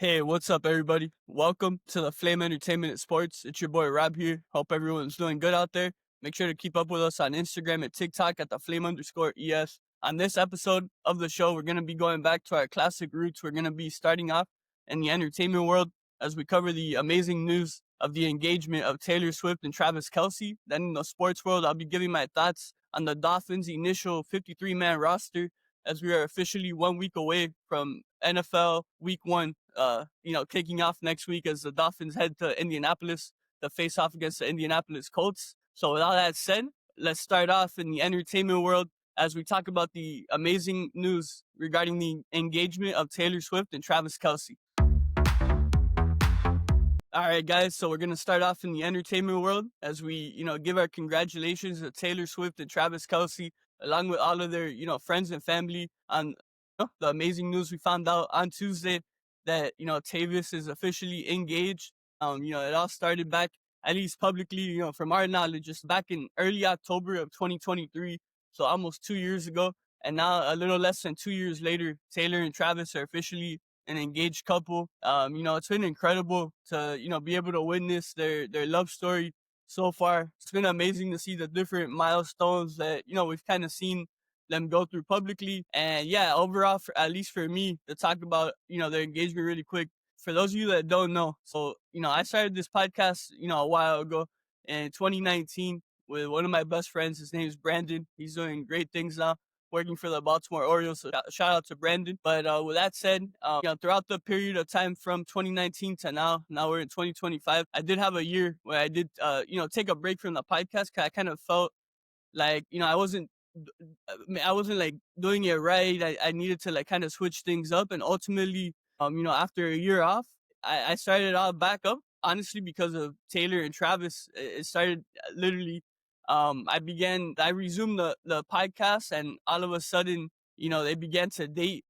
Hey, what's up, everybody? Welcome to the Flame Entertainment and Sports. It's your boy Rob here. Hope everyone's doing good out there. Make sure to keep up with us on Instagram and TikTok at the flame_es. On this episode of the show, we're going to be going back to our classic roots. We're going to be starting off in the entertainment world as we cover the amazing news of the engagement of Taylor Swift and Travis Kelce. Then in the sports world, I'll be giving my thoughts on the Dolphins' initial 53-man roster as we are officially 1 week away from NFL Week 1, kicking off next week as the Dolphins head to Indianapolis to face off against the Indianapolis Colts. So with all that said, let's start off in the entertainment world as we talk about the amazing news regarding the engagement of Taylor Swift and Travis Kelce. All right, guys. So we're gonna start off in the entertainment world as we, give our congratulations to Taylor Swift and Travis Kelce, along with all of their, friends and family on the amazing news we found out on Tuesday that Tavis is officially engaged. It all started back, at least publicly, from our knowledge, just back in early October of 2023, so almost 2 years ago. And now, a little less than 2 years later, Taylor and Travis are officially an engaged couple. It's been incredible to, be able to witness their love story so far. It's been amazing to see the different milestones that, we've kind of seen them go through publicly. And yeah, overall, at least for me, to talk about, their engagement really quick. For those of you that don't know, so, I started this podcast, a while ago in 2019 with one of my best friends. His name is Brandon. He's doing great things now, working for the Baltimore Orioles. So shout out to Brandon. But with that said, throughout the period of time from 2019 to now we're in 2025. I did have a year where I did, take a break from the podcast because I kind of felt like, I wasn't like doing it right. I needed to like kind of switch things up. And ultimately, after a year off, I started out back up, honestly, because of Taylor and Travis. It started literally, I resumed the podcast, and all of a sudden, they began to date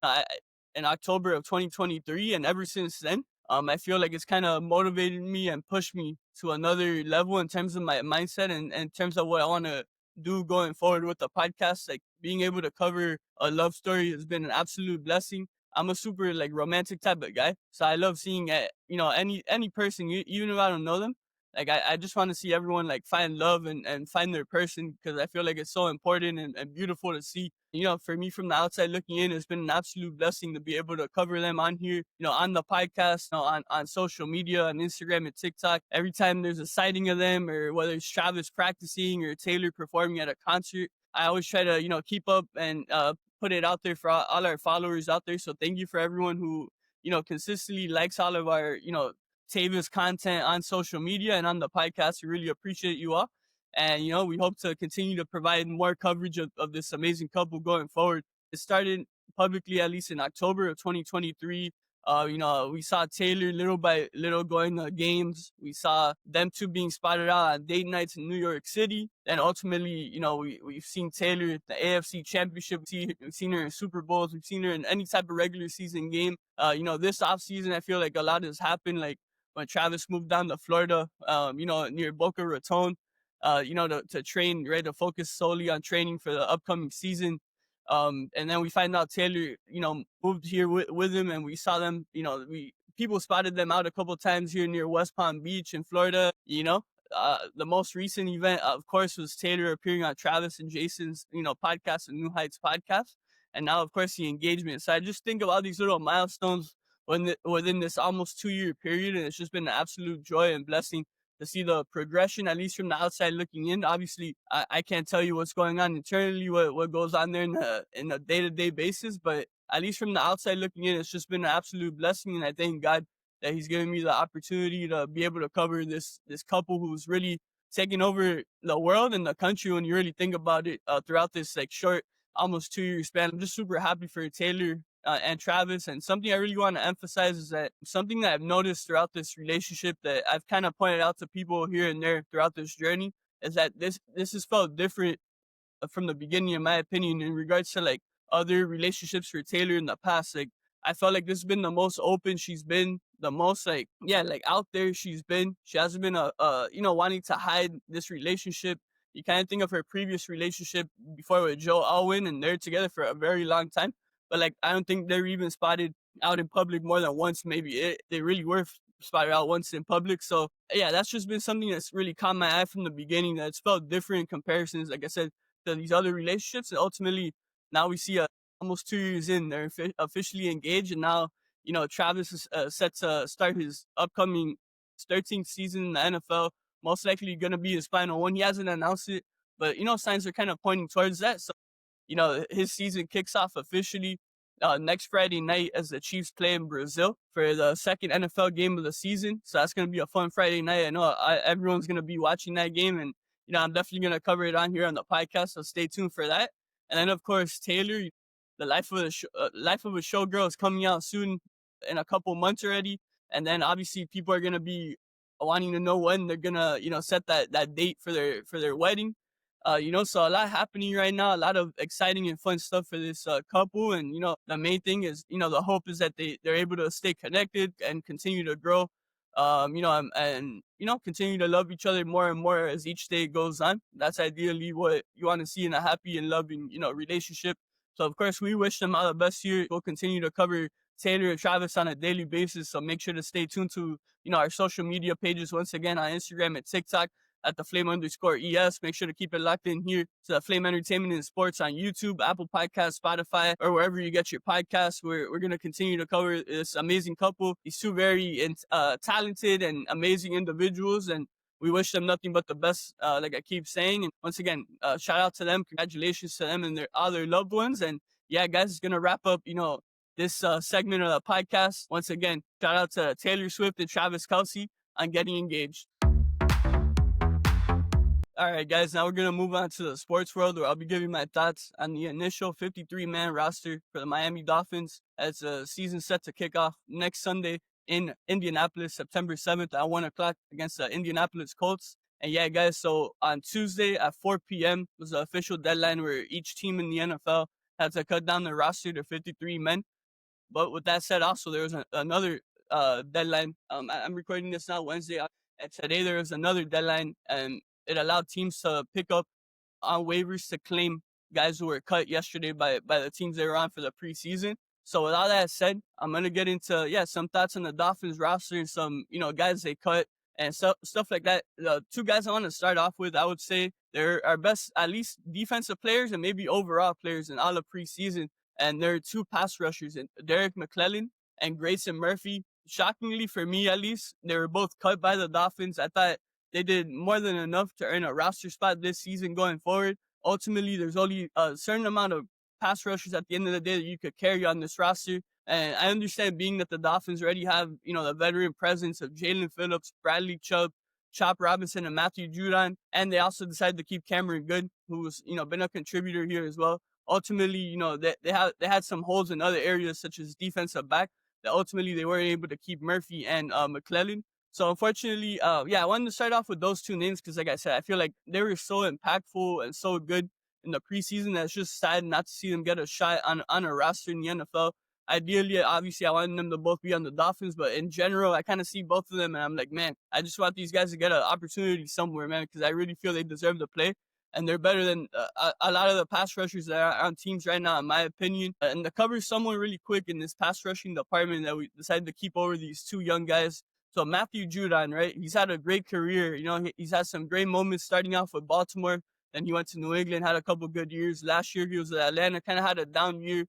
in October of 2023. And ever since then, I feel like it's kind of motivated me and pushed me to another level in terms of my mindset and in terms of what I want to do going forward with the podcast. Like being able to cover a love story has been an absolute blessing. I'm a super like romantic type of guy, so I love seeing any person, even if I don't know them. Like I just want to see everyone like find love and find their person, because I feel like it's so important and beautiful to see. For me from the outside looking in, it's been an absolute blessing to be able to cover them on here, on the podcast, on social media, on Instagram and TikTok. Every time there's a sighting of them, or whether it's Travis practicing or Taylor performing at a concert, I always try to, keep up and put it out there for all our followers out there. So thank you for everyone who, consistently likes all of our, Tavis content on social media and on the podcast. We really appreciate you all. And, we hope to continue to provide more coverage of this amazing couple going forward. It started publicly, at least in October of 2023. We saw Taylor little by little going to games. We saw them two being spotted out on date nights in New York City. And ultimately, we've seen Taylor at the AFC Championship. We've seen her in Super Bowls. We've seen her in any type of regular season game. This offseason, I feel like a lot has happened. Like when Travis moved down to Florida, near Boca Raton, to train, right, to focus solely on training for the upcoming season. And then we find out Taylor, moved here with him, and we saw them, people spotted them out a couple times here near West Palm Beach in Florida. The most recent event, of course, was Taylor appearing on Travis and Jason's, podcast, and New Heights podcast. And now, of course, the engagement. So I just think of all these little milestones within this almost 2 year period. And it's just been an absolute joy and blessing to see the progression, at least from the outside looking in. Obviously, I can't tell you what's going on internally, what goes on there in a day-to-day basis, but at least from the outside looking in, it's just been an absolute blessing. And I thank God that he's given me the opportunity to be able to cover this couple who's really taking over the world and the country when you really think about it, throughout this like short, almost 2 year span. I'm just super happy for Taylor and Travis. And something I really want to emphasize is that something that I've noticed throughout this relationship that I've kind of pointed out to people here and there throughout this journey is that this has felt different from the beginning, in my opinion, in regards to like other relationships for Taylor in the past. Like I felt like this has been the most open she's been, the most like, yeah, like out there she's been. She hasn't been wanting to hide this relationship. You kind of think of her previous relationship before with Joe Alwyn, and they're together for a very long time. but like I don't think they're even spotted out in public more than once. Maybe they really were spotted out once in public. So yeah, that's just been something that's really caught my eye from the beginning. That's felt different in comparisons, like I said, to these other relationships. And ultimately, now we see almost 2 years in, they're officially engaged, and now Travis is set to start his upcoming 13th season in the NFL. Most likely going to be his final one. He hasn't announced it, but signs are kind of pointing towards that. So his season kicks off officially next Friday night as the Chiefs play in Brazil for the second NFL game of the season. So that's going to be a fun Friday night. I know everyone's going to be watching that game, and I'm definitely going to cover it on here on the podcast. So stay tuned for that. And then of course Taylor, the Life of a Showgirl is coming out soon in a couple months already. And then obviously people are going to be wanting to know when they're gonna set that date for their wedding. So a lot happening right now, a lot of exciting and fun stuff for this couple. And, the main thing is, the hope is that they're able to stay connected and continue to grow, continue to love each other more and more as each day goes on. That's ideally what you want to see in a happy and loving, relationship. So, of course, we wish them all the best here. We'll continue to cover Taylor and Travis on a daily basis. So make sure to stay tuned to, our social media pages once again on Instagram and TikTok at the Flame_ES. Make sure to keep it locked in here to the Flame Entertainment and Sports on YouTube, Apple Podcasts, Spotify, or wherever you get your podcasts. We're going to continue to cover this amazing couple, these two very talented and amazing individuals. And we wish them nothing but the best, like I keep saying. And once again, shout out to them. Congratulations to them and their other loved ones. And yeah, guys, it's going to wrap up, this segment of the podcast. Once again, shout out to Taylor Swift and Travis Kelce on getting engaged. All right, guys, now we're going to move on to the sports world, where I'll be giving my thoughts on the initial 53-man roster for the Miami Dolphins as the season set to kick off next Sunday in Indianapolis, September 7th at 1 o'clock against the Indianapolis Colts. And yeah, guys, so on Tuesday at 4 p.m. was the official deadline where each team in the NFL had to cut down their roster to 53 men. But with that said, also, there was another deadline. I'm recording this now Wednesday, and today there was another deadline, and it allowed teams to pick up on waivers to claim guys who were cut yesterday by the teams they were on for the preseason. So with all that said, I'm going to get into, some thoughts on the Dolphins roster and some, guys they cut and stuff like that. The two guys I want to start off with, I would say they're our best, at least defensive players and maybe overall players in all of preseason. And there are two pass rushers, in Derek McClellan and Grayson Murphy. Shockingly, for me at least, they were both cut by the Dolphins. I thought they did more than enough to earn a roster spot this season going forward. Ultimately, there's only a certain amount of pass rushers at the end of the day that you could carry on this roster. And I understand, being that the Dolphins already have, the veteran presence of Jalen Phillips, Bradley Chubb, Chop Robinson, and Matthew Judon. And they also decided to keep Cameron Good, who's, been a contributor here as well. Ultimately, they had some holes in other areas, such as defensive back, that ultimately they weren't able to keep Murphy and McClellan. So unfortunately, I wanted to start off with those two names because, like I said, I feel like they were so impactful and so good in the preseason that it's just sad not to see them get a shot on a roster in the NFL. Ideally, obviously, I wanted them to both be on the Dolphins, but in general, I kind of see both of them, and I'm like, man, I just want these guys to get an opportunity somewhere, man, because I really feel they deserve to play. And they're better than a lot of the pass rushers that are on teams right now, in my opinion. And to cover someone really quick in this pass rushing department that we decided to keep over these two young guys. So Matthew Judon, right? He's had a great career. He's had some great moments starting off with Baltimore. Then he went to New England, had a couple good years. Last year he was at Atlanta, kind of had a down year.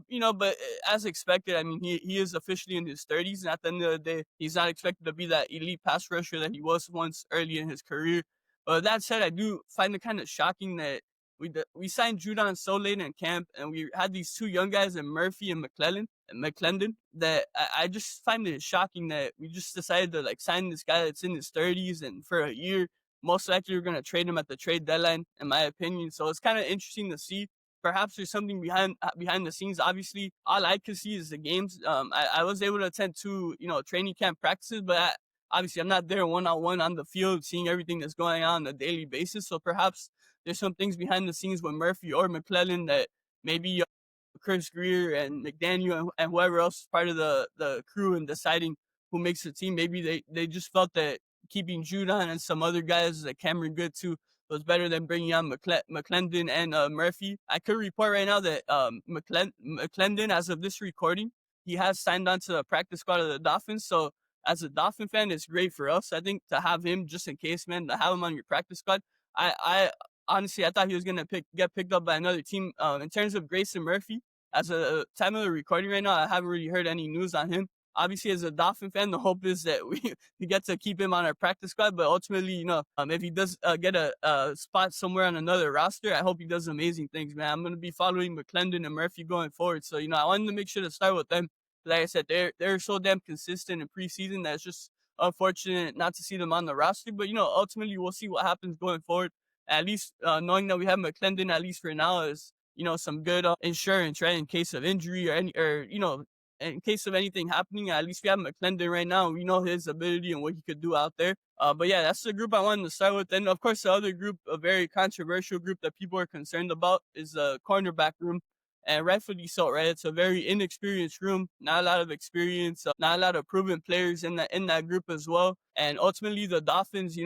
But as expected, I mean, he is officially in his 30s. And at the end of the day, he's not expected to be that elite pass rusher that he was once early in his career. But that said, I do find it kind of shocking that we signed Judon so late in camp, and we had these two young guys in Murphy and McClendon, that I just find it shocking that we just decided to sign this guy that's in his 30s and for a year. Most likely we're going to trade him at the trade deadline, in my opinion. So it's kind of interesting to see. Perhaps there's something behind the scenes. Obviously, all I can see is the games. I was able to attend two, training camp practices, but obviously I'm not there one-on-one on the field seeing everything that's going on a daily basis. So perhaps there's some things behind the scenes with Murphy or McClellan that maybe Chris Greer and McDaniel and whoever else is part of the crew in deciding who makes the team. Maybe they just felt that keeping Judon and some other guys like Cameron Good too It was better than bringing on McClendon and Murphy. I could report right now that McClendon, as of this recording, he has signed on to the practice squad of the Dolphins. So as a Dolphin fan, it's great for us, I think, to have him just in case, man, to have him on your practice squad. I honestly, I thought he was gonna get picked up by another team. In terms of Grayson Murphy, as a time of the recording right now, I haven't really heard any news on him. Obviously, as a Dolphin fan, the hope is that we get to keep him on our practice squad. But ultimately, if he does get a spot somewhere on another roster, I hope he does amazing things, man. I'm gonna be following McClendon and Murphy going forward. So I wanted to make sure to start with them. Like I said, they're so damn consistent in preseason that it's just unfortunate not to see them on the roster. But ultimately, we'll see what happens going forward. At least knowing that we have McClendon, at least for now, is some good insurance, right, in case of injury or in case of anything happening. At least we have McClendon right now. We know his ability and what he could do out there. But yeah, that's the group I wanted to start with. And of course, the other group, a very controversial group that people are concerned about, is the cornerback room. And rightfully so, right? It's a very inexperienced room, not a lot of experience, not a lot of proven players in that group as well. And ultimately, the Dolphins,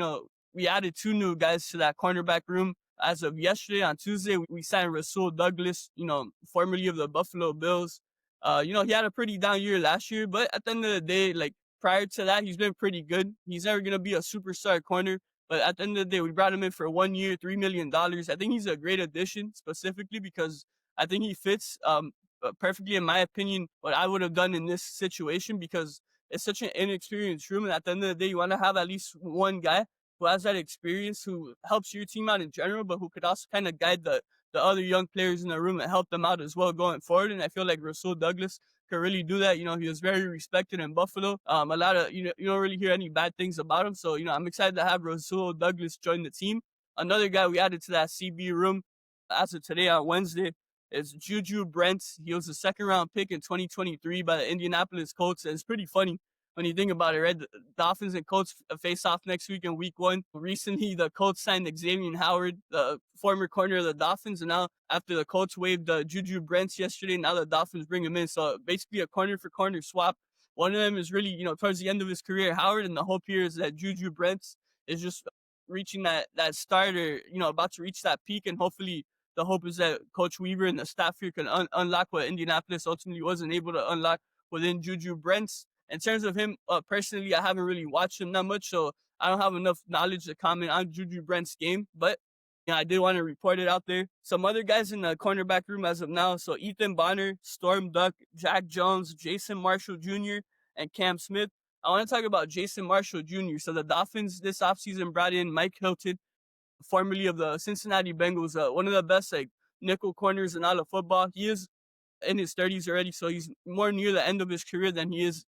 we added two new guys to that cornerback room. As of yesterday, on Tuesday, we signed Rasul Douglas, formerly of the Buffalo Bills. He had a pretty down year last year, but at the end of the day, like prior to that, he's been pretty good. He's never gonna be a superstar corner, but at the end of the day, we brought him in for 1 year, $3 million. I think he's a great addition, specifically because I think he fits perfectly, in my opinion, what I would have done in this situation, because it's such an inexperienced room, and at the end of the day, you want to have at least one guy who has that experience, who helps your team out in general, but who could also kind of guide the other young players in the room and help them out as well going forward. And I feel like Rasul Douglas could really do that. He was very respected in Buffalo. A lot of, you don't really hear any bad things about him. So, I'm excited to have Rasul Douglas join the team. Another guy we added to that CB room as of today on Wednesday is Juju Brent. He was a second round pick in 2023 by the Indianapolis Colts. And it's pretty funny when you think about it, right? The Dolphins and Colts face off next week in week 1. Recently, the Colts signed Xavier Howard, the former corner of the Dolphins. And now, after the Colts waived Juju Brents yesterday, now the Dolphins bring him in. So basically a corner for corner swap. One of them is really, towards the end of his career, Howard. And the hope here is that Juju Brents is just reaching that starter, about to reach that peak. And hopefully, the hope is that Coach Weaver and the staff here can unlock what Indianapolis ultimately wasn't able to unlock within Juju Brents. In terms of him personally, I haven't really watched him that much, so I don't have enough knowledge to comment on Juju Brent's game. But I did want to report it out there. Some other guys in the cornerback room as of now. So Ethan Bonner, Storm Duck, Jack Jones, Jason Marshall Jr., and Cam Smith. I want to talk about Jason Marshall Jr. So the Dolphins this offseason brought in Mike Hilton, formerly of the Cincinnati Bengals, one of the best nickel corners in all of football. He is in his 30s already, so he's more near the end of his career than he is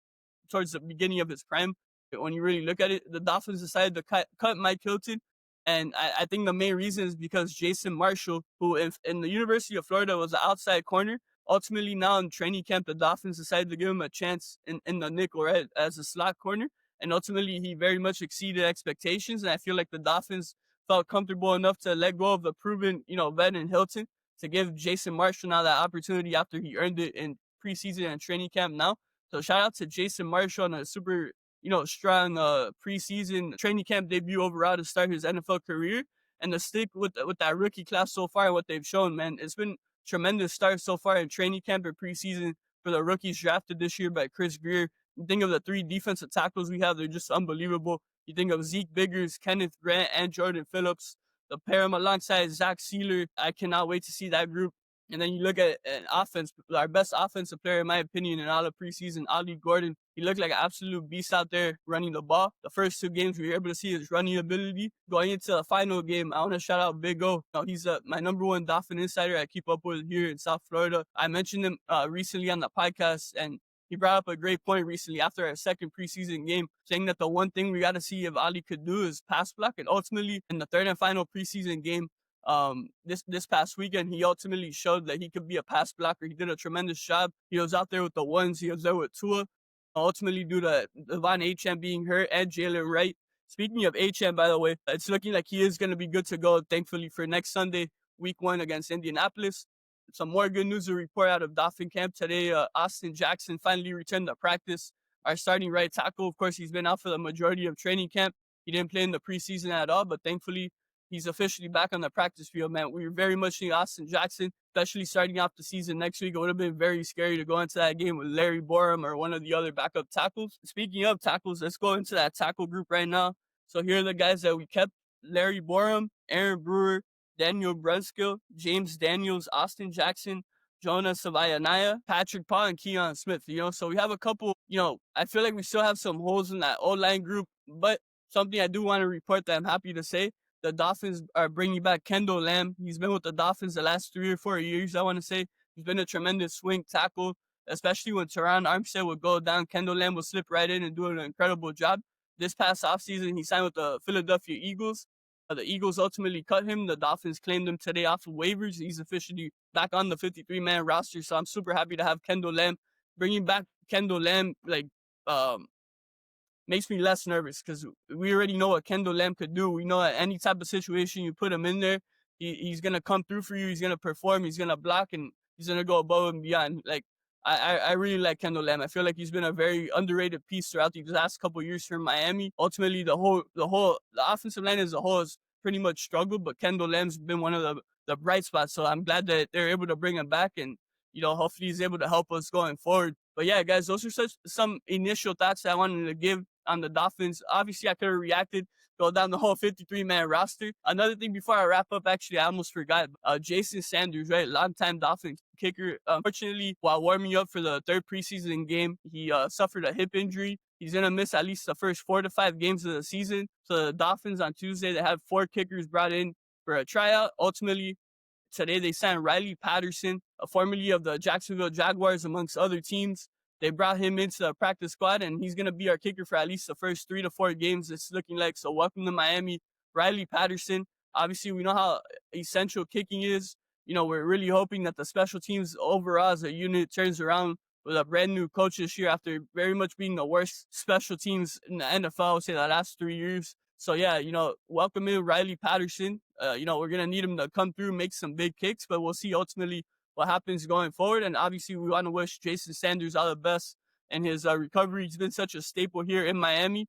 towards the beginning of his prime. When you really look at it, the Dolphins decided to cut Mike Hilton. And I think the main reason is because Jason Marshall, who in the University of Florida was an outside corner, ultimately now in training camp, the Dolphins decided to give him a chance in the nickel, right, as a slot corner. And ultimately, he very much exceeded expectations. And I feel like the Dolphins felt comfortable enough to let go of the proven, vet in Hilton to give Jason Marshall now that opportunity after he earned it in preseason and training camp now. So shout out to Jason Marshall on a super, strong preseason training camp debut overall to start his NFL career. And to stick with that rookie class so far and what they've shown, man, it's been tremendous start so far in training camp and preseason for the rookies drafted this year by Chris Greer. You think of the 3 defensive tackles we have, they're just unbelievable. You think of Zeke Biggers, Kenneth Grant, and Jordan Phillips. The pair them alongside Zach Sealer. I cannot wait to see that group. And then you look at an offense, our best offensive player, in my opinion, in all of preseason, Ollie Gordon. He looked like an absolute beast out there running the ball. The first 2 games, we were able to see his running ability. Going into the final game, I want to shout out Big O. He's my number 1 Dolphin insider I keep up with here in South Florida. I mentioned him recently on the podcast, and he brought up a great point recently after our second preseason game, saying that the one thing we got to see if Ali could do is pass block. And ultimately, in the third and final preseason game, this past weekend, he ultimately showed that he could be a pass blocker. He did a tremendous job. He was out there with the ones. He was there with Tua. Ultimately, due to Devon Achane being hurt and Jalen Wright. Speaking of Achane, by the way, it's looking like he is going to be good to go, thankfully, for next Sunday, week 1 against Indianapolis. Some more good news to report out of Dolphin camp today. Austin Jackson finally returned to practice. Our starting right tackle, of course, he's been out for the majority of training camp. He didn't play in the preseason at all, but thankfully, he's officially back on the practice field, man. We very much need Austin Jackson, especially starting off the season next week. It would have been very scary to go into that game with Larry Borum or one of the other backup tackles. Speaking of tackles, let's go into that tackle group right now. So here are the guys that we kept: Larry Borum, Aaron Brewer, Daniel Brunskill, James Daniels, Austin Jackson, Jonah Savayanaya, Patrick Paw, and Keon Smith. So we have a couple, I feel like we still have some holes in that O-line group, but something I do want to report that I'm happy to say, the Dolphins are bringing back Kendall Lamb. He's been with the Dolphins the last 3 or 4 years, I want to say. He's been a tremendous swing tackle, especially when Teron Armstead would go down. Kendall Lamb would slip right in and do an incredible job. This past offseason, he signed with the Philadelphia Eagles. The Eagles ultimately cut him. The Dolphins claimed him today off of waivers. He's officially back on the 53-man roster, so I'm super happy to have Kendall Lamb. Bringing back Kendall Lamb, makes me less nervous because we already know what Kendall Lamb could do. We know that any type of situation you put him in there, he's going to come through for you. He's going to perform. He's going to block, and he's going to go above and beyond. I really like Kendall Lamb. I feel like he's been a very underrated piece throughout the last couple of years for Miami. Ultimately, the offensive line as a whole has pretty much struggled, but Kendall Lamb's been one of the bright spots. So I'm glad that they're able to bring him back, and hopefully he's able to help us going forward. But yeah, guys, those are some initial thoughts that I wanted to give on the Dolphins. Obviously, I could have reacted, go down the whole 53-man roster. Another thing before I wrap up, actually, I almost forgot. Jason Sanders, right? Longtime Dolphins kicker. Unfortunately, while warming up for the third preseason game, he suffered a hip injury. He's going to miss at least the first 4 to 5 games of the season. So the Dolphins on Tuesday, they have 4 kickers brought in for a tryout. Ultimately, today they signed Riley Patterson, formerly of the Jacksonville Jaguars, amongst other teams. They brought him into the practice squad, and he's going to be our kicker for at least the first 3 to 4 games, it's looking like. So welcome to Miami, Riley Patterson. Obviously, we know how essential kicking is. We're really hoping that the special teams overall as a unit turns around with a brand new coach this year after very much being the worst special teams in the NFL, I would say, the last 3 years. So yeah, welcome in Riley Patterson. We're going to need him to come through, make some big kicks, but we'll see ultimately what happens going forward. And obviously, we want to wish Jason Sanders all the best in his recovery. He's been such a staple here in Miami.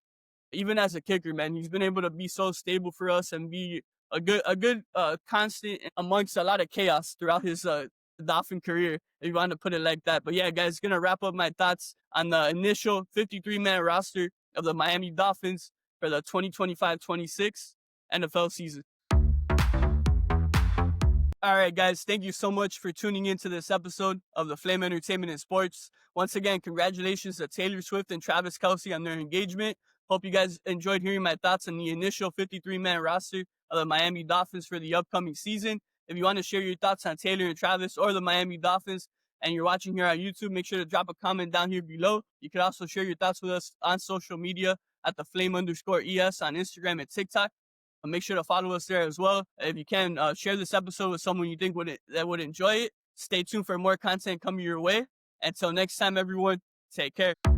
Even as a kicker, man, he's been able to be so stable for us and be a good constant amongst a lot of chaos throughout his Dolphin career, if you want to put it like that. But yeah, guys, gonna wrap up my thoughts on the initial 53-man roster of the Miami Dolphins for the 2025-26 NFL season. All right, guys, thank you so much for tuning into this episode of the Flame Entertainment and Sports. Once again, congratulations to Taylor Swift and Travis Kelce on their engagement. Hope you guys enjoyed hearing my thoughts on the initial 53-man roster of the Miami Dolphins for the upcoming season. If you want to share your thoughts on Taylor and Travis or the Miami Dolphins, and you're watching here on YouTube, make sure to drop a comment down here below. You can also share your thoughts with us on social media at the flame_ES on Instagram and TikTok. Make sure to follow us there as well. If you can, share this episode with someone you think would enjoy it. Stay tuned for more content coming your way. Until next time, everyone, take care.